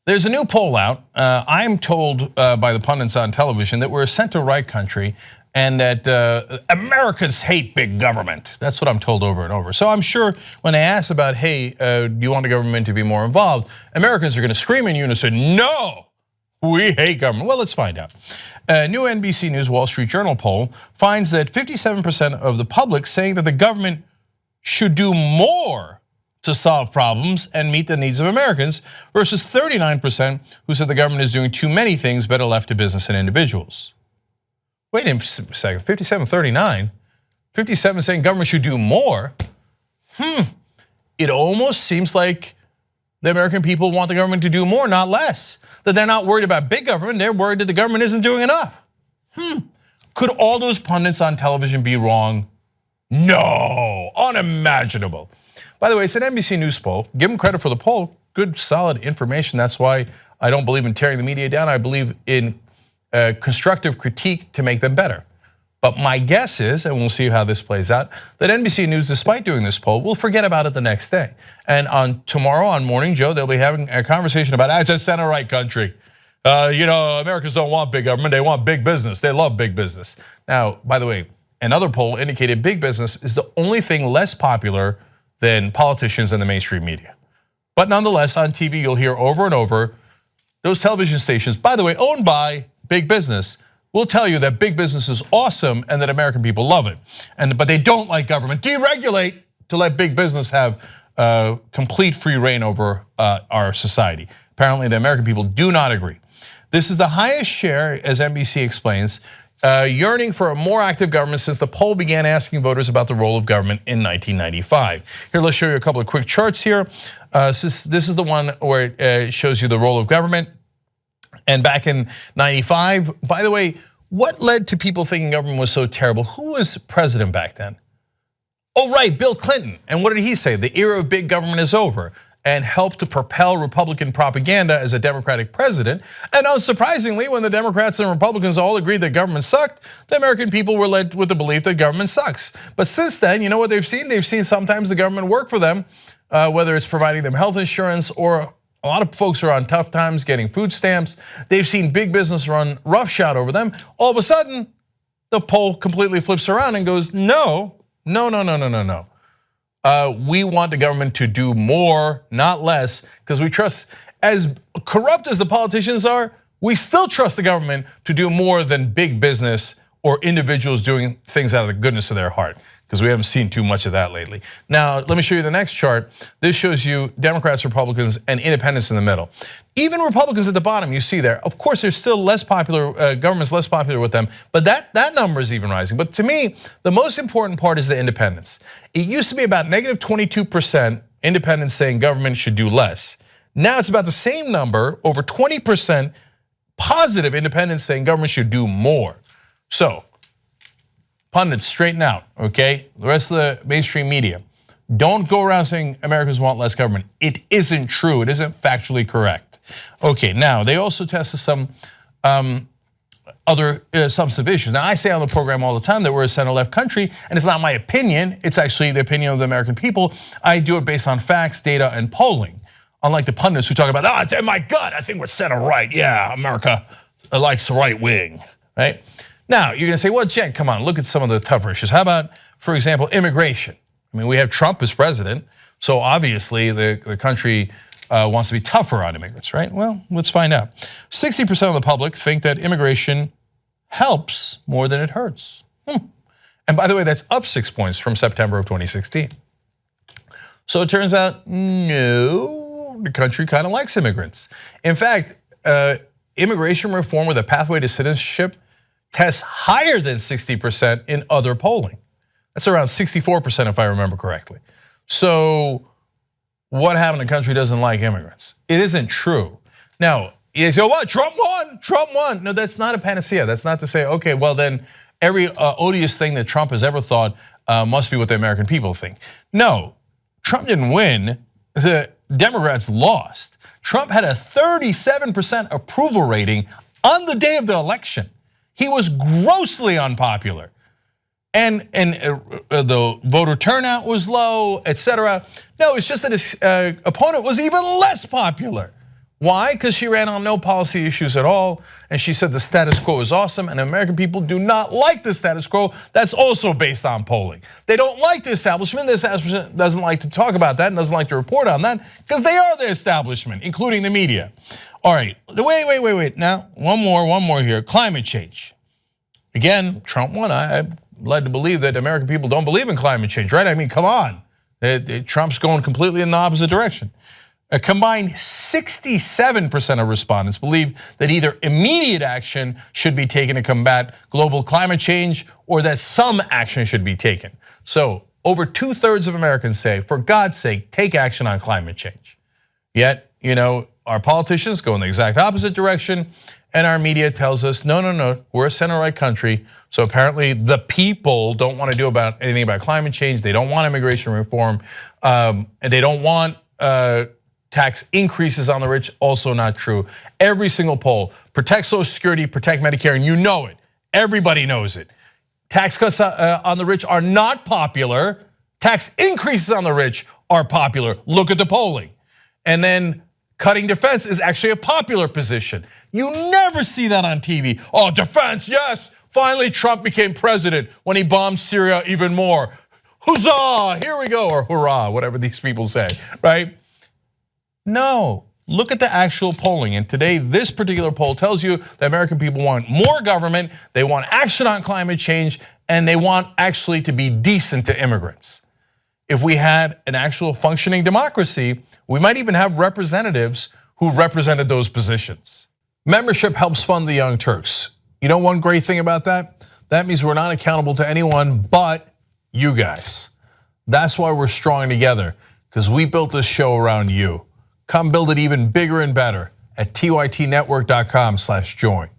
There's a new poll out. I'm told by the pundits on television that we're a center-right country and that Americans hate big government. That's what I'm told over and over. So I'm sure when they ask about, hey, do you want the government to be more involved? Americans are going to scream in unison, no, we hate government. Well, let's find out. A new NBC News Wall Street Journal poll finds that 57% of the public saying that the government should do more to solve problems and meet the needs of Americans versus 39% who said the government is doing too many things better left to business and individuals. Wait a second, 57-39? 57 saying government should do more? It almost seems like the American people want the government to do more, not less. That they're not worried about big government, they're worried that the government isn't doing enough. Could all those pundits on television be wrong? No, unimaginable. By the way, it's an NBC News poll. Give them credit for the poll. Good, solid information. That's why I don't believe in tearing the media down. I believe in constructive critique to make them better. But my guess is, and we'll see how this plays out, that NBC News, despite doing this poll, will forget about it the next day. And on tomorrow on Morning Joe, they'll be having a conversation about, it's a center-right country. Americans don't want big government, they want big business. They love big business. Now, by the way, another poll indicated big business is the only thing less popular than politicians and the mainstream media. But nonetheless, on TV, you'll hear over and over, those television stations, by the way, owned by big business, will tell you that big business is awesome and that American people love it. But they don't like government. Deregulate to let big business have complete free reign over our society. Apparently, the American people do not agree. This is the highest share, as NBC explains, yearning for a more active government since the poll began asking voters about the role of government in 1995. Here, let's show you a couple of quick charts here. This is the one where it shows you the role of government. And back in 95, by the way, what led to people thinking government was so terrible? Who was president back then? Oh, right, Bill Clinton. And what did he say? The era of big government is over, and helped to propel Republican propaganda as a Democratic president. And unsurprisingly, when the Democrats and Republicans all agreed that government sucked, the American people were led with the belief that government sucks. But since then, you know what they've seen? They've seen sometimes the government work for them, whether it's providing them health insurance or a lot of folks are on tough times getting food stamps. They've seen big business run roughshod over them. All of a sudden, the poll completely flips around and goes, no. We want the government to do more, not less, because we trust, as corrupt as the politicians are, we still trust the government to do more than big business or individuals doing things out of the goodness of their heart, because we haven't seen too much of that lately. Now, let me show you the next chart. This shows you Democrats, Republicans, and independents in the middle. Even Republicans at the bottom, you see there. Of course, there's still less popular, government's less popular with them, but that number is even rising. But to me, the most important part is the independents. It used to be about -22% independents saying government should do less. Now it's about the same number, over 20% positive independents saying government should do more. So, pundits, straighten out, okay? The rest of the mainstream media, don't go around saying Americans want less government. It isn't true, it isn't factually correct. Okay, now they also tested some other substantive issues. Now I say on the program all the time that we're a center-left country, and it's not my opinion, it's actually the opinion of the American people. I do it based on facts, data, and polling. Unlike the pundits who talk about, it's in my gut, I think we're center-right. Yeah, America likes the right wing, right? Now, you're gonna say, well, Jen, come on, look at some of the tougher issues. How about, for example, immigration? I mean, we have Trump as president, so obviously the country wants to be tougher on immigrants, right? Well, let's find out. 60% of the public think that immigration helps more than it hurts. And by the way, that's up 6 points from September of 2016. So it turns out, no, the country kind of likes immigrants. In fact, immigration reform with a pathway to citizenship tests higher than 60% in other polling. That's around 64% if I remember correctly. So what happened? The country doesn't like immigrants. It isn't true. Now, you say, what, Trump won, Trump won. No, that's not a panacea. That's not to say, okay, well then every odious thing that Trump has ever thought must be what the American people think. No, Trump didn't win, the Democrats lost. Trump had a 37% approval rating on the day of the election. He was grossly unpopular. And the voter turnout was low, etc. No, it's just that his opponent was even less popular. Why? Because she ran on no policy issues at all, and she said the status quo is awesome, and American people do not like the status quo. That's also based on polling. They don't like the establishment. The establishment doesn't like to talk about that and doesn't like to report on that because they are the establishment, including the media. All right, wait. Now, one more here. Climate change. Again, Trump won. I'm led to believe that American people don't believe in climate change, right? I mean, come on. Trump's going completely in the opposite direction. A combined 67% of respondents believe that either immediate action should be taken to combat global climate change or that some action should be taken. So over 2/3 of Americans say, for God's sake, take action on climate change. Yet, our politicians go in the exact opposite direction, and our media tells us, no, we're a center-right country. So apparently the people don't want to do anything about climate change. They don't want immigration reform, and they don't want tax increases on the rich. Also not true. Every single poll, protect Social Security, protect Medicare, and you know it. Everybody knows it. Tax cuts on the rich are not popular. Tax increases on the rich are popular. Look at the polling. And then cutting defense is actually a popular position. You never see that on TV. Oh, defense, yes. Finally, Trump became president when he bombed Syria even more. Huzzah, here we go, or hurrah, whatever these people say, right? No, look at the actual polling. And today, this particular poll tells you that American people want more government, they want action on climate change, and they want actually to be decent to immigrants. If we had an actual functioning democracy, we might even have representatives who represented those positions. Membership helps fund the Young Turks. You know one great thing about that? That means we're not accountable to anyone but you guys. That's why we're strong together, because we built this show around you. Come build it even bigger and better at tytnetwork.com/join.